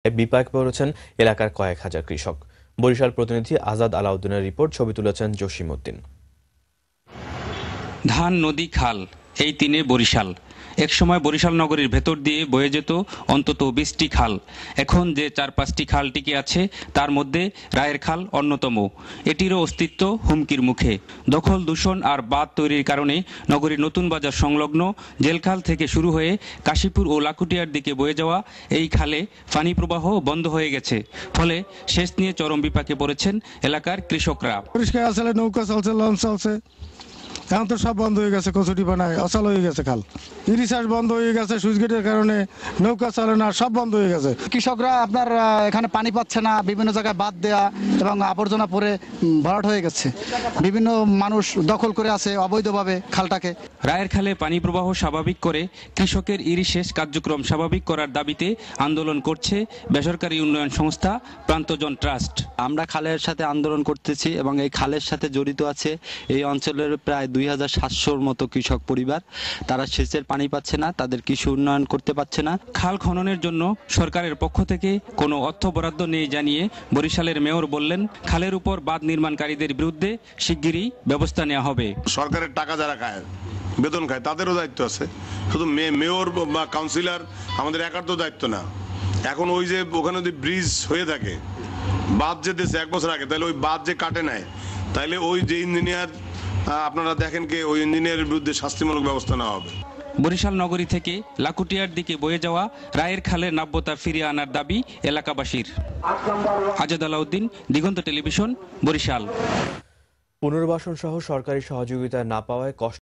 বিপাকে পড়েছেন এলাকার কয়েক হাজার কৃষক। বরিশাল প্রতিনিধি আজাদ আলাউদ্দিনের রিপোর্ট, ছবি তুলেছেন জসিম উদ্দিন। ধান, নদী, খাল, এই তিনে বরিশাল। একসময় বরিশাল নগরীর ভেতর দিয়ে বয়ে যেত অন্তত 20টি খাল। এখন যে 4-5টি খাল টিকে আছে তার মধ্যে রায়ের খাল অন্যতম। এটিরও অস্তিত্ব হুমকির মুখে। দখল, দূষণ আর বাঁধ তৈরির কারণে নগরীর নতুন বাজার সংলগ্ন জেলখাল থেকে শুরু হয়ে কাশীপুর ও লাকুটিয়ার দিকে বয়ে যাওয়া এই খালে পানি প্রবাহ বন্ধ হয়ে গেছে। ফলে সেচ নিয়ে চরম বিপাকে পড়েছেন এলাকার কৃষকরা। পরিষ্কার আসলে নৌকা চলছে, লঞ্চ চলছে, এখন তো সব বন্ধ হয়ে গেছে। কচুরি বানায় অচল হয়ে গেছে খাল, ইরিচার্জ বন্ধ হয়ে গেছে, সুইচ গেটের কারণে নৌকা চলে না, সব বন্ধ হয়ে গেছে। কৃষকরা আপনার এখানে পানি পাচ্ছে না, বিভিন্ন জায়গায় বাদ দেয়া এবং আবর্জনা পরে ভরাট হয়ে গেছে। বিভিন্ন মানুষ দখল করে আছে অবৈধভাবে খালটাকে। রায়ের খালে পানি প্রবাহ স্বাভাবিক করে কৃষকের ইরিশেষ কার্যক্রম স্বাভাবিক করার দাবিতে আন্দোলন করছে বেসরকারি উন্নয়ন সংস্থা প্রান্তজন ট্রাস্ট। আমরা খালের সাথে আন্দোলন করতেছি এবং এই খালের সাথে জড়িত আছে এই অঞ্চলের প্রায় 2700-র মতো কৃষক পরিবার। তারা সেচের পানি পাচ্ছে না, তাদের কৃষি উন্নয়ন করতে পারছে না। খাল খননের জন্য সরকারের পক্ষ থেকে কোনো অর্থ বরাদ্দ নেই জানিয়ে বরিশালের মেয়র বললেন, খালের উপর বাঁধ নির্মাণকারীদের বিরুদ্ধে শিগগিরই ব্যবস্থা নেওয়া হবে। সরকারের টাকা যারা খায়, বেতন খায়, তাদেরও দায়িত্ব আছে। শুধু মেয়র বা কাউন্সিলর আমাদের একার তো দায়িত্ব না। এখন ওই যে ওখানে যদি ব্রিজ হয়ে থাকে, বাঁধ যে দেশে 1 বছর আগে, তাহলে ওই বাঁধ যে কাটে নেয়, তাইলে ওই যে ইঞ্জিনিয়ার আপনারা দেখেন কে, ওই ইঞ্জিনিয়ারের বিরুদ্ধে শাস্তিমূলক ব্যবস্থা নেওয়া হবে। বরিশাল নগরী থেকে লাকুটিয়ার দিকে বয়ে যাওয়া রায়ের খালের নাব্যতা ফিরিয়ে আনার দাবি এলাকাবাসীর। আজাদ আলাউদ্দিন, দিগন্ত টেলিভিশন, বরিশাল। পুনর্বাসন সহ সরকারি সহযোগিতা না পাওয়ায় কষ্ট